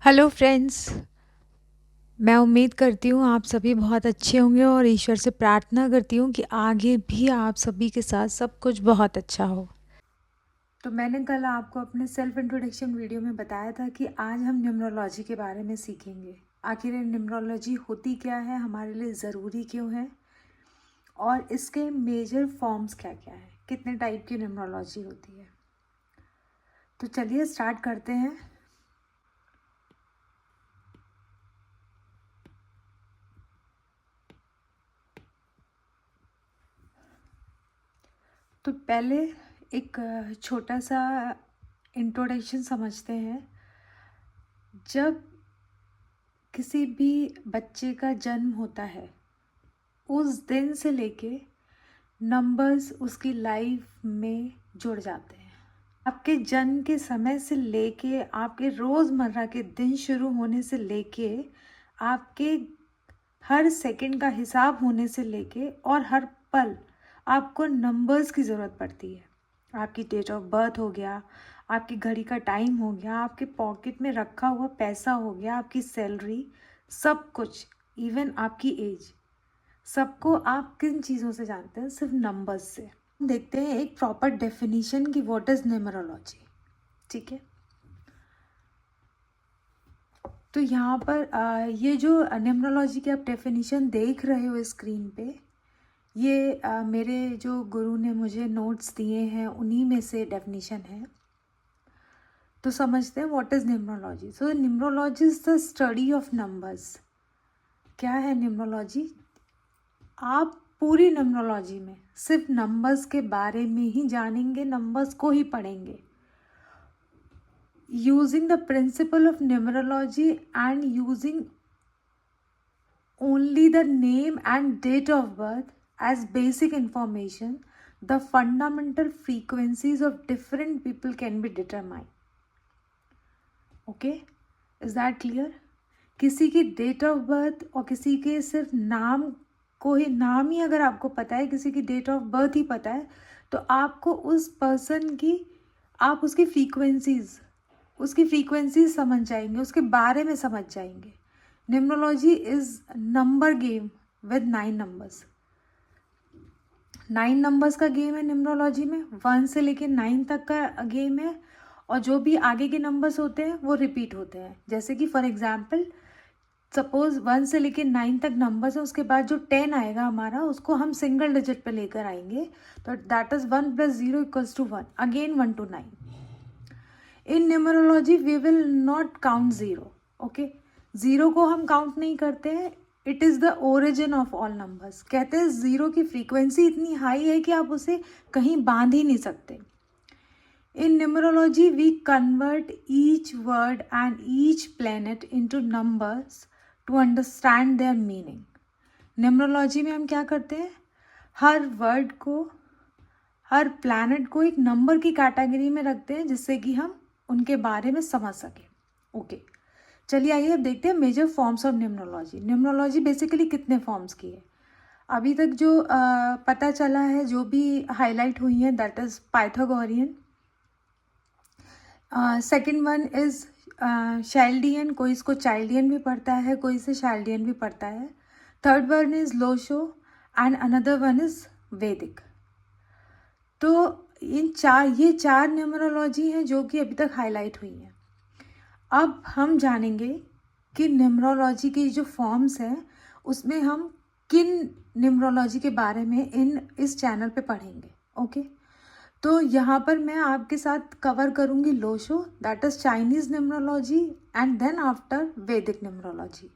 Hello friends. मैं उम्मीद करती हूँ आप सभी बहुत अच्छे होंगे और ईश्वर से प्रार्थना करती हूँ कि आगे भी आप सभी के साथ सब कुछ बहुत अच्छा हो। तो मैंने कल आपको अपने सेल्फ इंट्रोडक्शन वीडियो में बताया था कि आज हम न्यूमरोलॉजी के बारे में सीखेंगे। आखिर ये न्यूमरोलॉजी होती क्या है, हमारे लिए ज़रूरी क्यों है और इसके मेजर फॉर्म्स क्या क्या है, कितने टाइप की न्यूमरोलॉजी होती है। तो चलिए स्टार्ट करते हैं। तो पहले एक छोटा सा इंट्रोडक्शन समझते हैं। जब किसी भी बच्चे का जन्म होता है उस दिन से लेके नंबर्स उसकी लाइफ में जुड़ जाते हैं। आपके जन्म के समय से लेके आपके रोज़मर्रा के दिन शुरू होने से लेके आपके हर सेकंड का हिसाब होने से लेके और हर पल आपको नंबर्स की ज़रूरत पड़ती है। आपकी डेट ऑफ बर्थ हो गया, आपकी घड़ी का टाइम हो गया, आपके पॉकेट में रखा हुआ पैसा हो गया, आपकी सैलरी, सब कुछ, इवन आपकी एज, सबको आप किन चीज़ों से जानते हैं? सिर्फ नंबर्स से। देखते हैं एक प्रॉपर डेफिनेशन की व्हाट इज़ न्यूमरोलॉजी। ठीक है, तो यहाँ पर ये जो न्यूमरोलॉजी की आप डेफिनेशन देख रहे हो स्क्रीन पे, ये मेरे जो गुरु ने मुझे नोट्स दिए हैं उन्हीं में से डेफिनेशन है। तो समझते हैं what is numerology. So numerology is the study of numbers. क्या है न्यूमरोलॉजी? आप पूरी न्यूमरोलॉजी में सिर्फ नंबर्स के बारे में ही जानेंगे, नंबर्स को ही पढ़ेंगे। Using the principle of numerology and using only the name and date of birth as basic information, the fundamental frequencies of different people can be determined. Okay, is that clear? किसी की date of birth और किसी के सिर्फ नाम को ही, नाम ही अगर आपको पता है, किसी की डेट ऑफ बर्थ ही पता है, तो आपको उस पर्सन की, आप उसकी फ्रीक्वेंसीज समझ जाएंगे, उसके बारे में समझ जाएंगे। Numerology is number game with 9 numbers. 9 numbers का गेम है न्यूमरोलॉजी में, 1 से लेके 9 तक का गेम है। और जो भी आगे के नंबर्स होते हैं वो रिपीट होते हैं। जैसे कि फॉर एग्जांपल सपोज 1 से लेके 9 तक नंबर्स है, उसके बाद जो 10 आएगा हमारा, उसको हम सिंगल डिजिट पे लेकर आएंगे, तो दैट इज 1 + 0 = 1, again 1 to 9। In numerology we will not count zero. Okay, zero को हम काउंट नहीं करते हैं। It is the origin of all numbers. कहते हैं ज़ीरो की फ्रीक्वेंसी इतनी हाई है कि आप उसे कहीं बांध ही नहीं सकते। In numerology we convert each word and each planet into numbers to understand their meaning. Numerology में हम क्या करते हैं, हर वर्ड को, हर प्लैनेट को एक नंबर की कैटेगरी में रखते हैं जिससे कि हम उनके बारे में समझ सकें। ओके, चलिए आइए अब देखते हैं major forms of numerology. Numerology basically कितने फॉर्म्स की है? अभी तक जो पता चला है, जो भी हाईलाइट हुई है, that is Pythagorean. Second one is Chaldean, कोई इसको चाइल्डियन भी पढ़ता है, कोई इसे चाइल्डियन भी पढ़ता है। Third one is Lo Shu and another one is वैदिक। तो ये चार न्यूमरोलॉजी हैं जो कि अभी तक हाईलाइट हुई हैं। अब हम जानेंगे कि न्यूमरोलॉजी की जो फॉर्म्स हैं उसमें हम किन न्यूमरोलॉजी के बारे में इस चैनल पे पढ़ेंगे। ओके, तो यहाँ पर मैं आपके साथ कवर करूँगी Lo Shu, that is Chinese numerology, and then after Vedic numerology.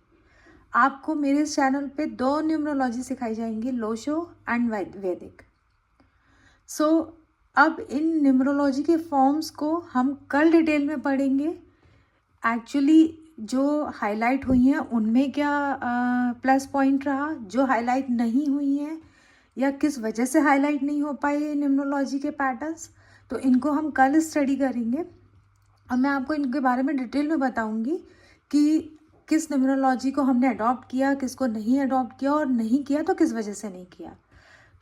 आपको मेरे इस चैनल पे 2 न्यूमरोलॉजी सिखाई जाएंगी, लोशो एंड वैदिक। सो अब इन न्यूमरोलॉजी के फॉर्म्स को हम कल डिटेल में पढ़ेंगे। एक्चुअली जो हाईलाइट हुई हैं उनमें क्या प्लस पॉइंट रहा, जो हाईलाइट नहीं हुई हैं या किस वजह से हाईलाइट नहीं हो पाए न्यूमरोलॉजी के पैटर्न्स, तो इनको हम कल स्टडी करेंगे। और मैं आपको इनके बारे में डिटेल में बताऊंगी कि किस न्यूमरोलॉजी को हमने अडॉप्ट किया, किसको नहीं अडॉप्ट किया, और नहीं किया तो किस वजह से नहीं किया।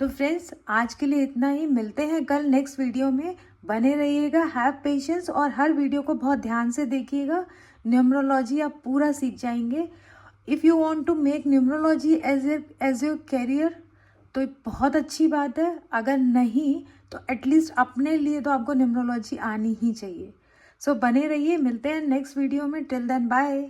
तो फ्रेंड्स आज के लिए इतना ही, मिलते हैं कल नेक्स्ट वीडियो में। बने रहिएगा, हैव पेशेंस और हर वीडियो को बहुत ध्यान से देखिएगा। न्यूमरोलॉजी आप पूरा सीख जाएंगे। If you want to make numerology as your career तो बहुत अच्छी बात है, अगर नहीं तो एटलीस्ट अपने लिए तो आपको न्यूमरोलॉजी आनी ही चाहिए। सो बने रहिए, मिलते हैं नेक्स्ट वीडियो में। Till then bye.